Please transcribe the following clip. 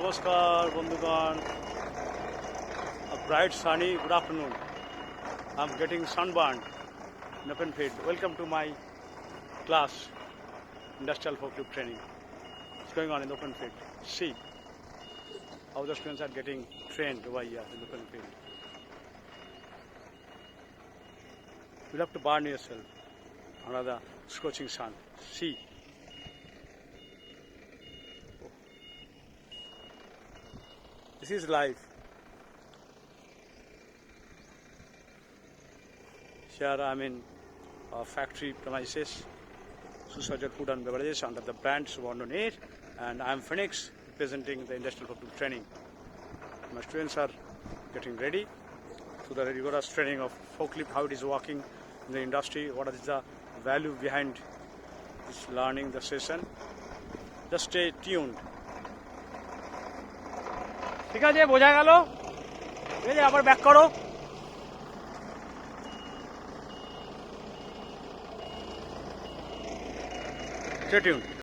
Namaskar, Bandhugan. A bright sunny good afternoon. I'm getting sunburned in open field. Welcome to my class, Industrial Forklift Training. It's going on in the open field. See how the students are getting trained over here in the open field. You'll have to burn yourself under the scorching sun. See. This is life. Here I'm in factory premises, Susajat Food and Beverages under the brand Subordinate, and I'm Phoenix representing the Industrial Forklift Training. My students are getting ready to the rigorous training of forklift, how it is working in the industry, what is the value behind this learning the session. Just stay tuned. ঠিক আছে, বোঝা গেল? ঠিক আছে, আবার back করো। Stay tuned.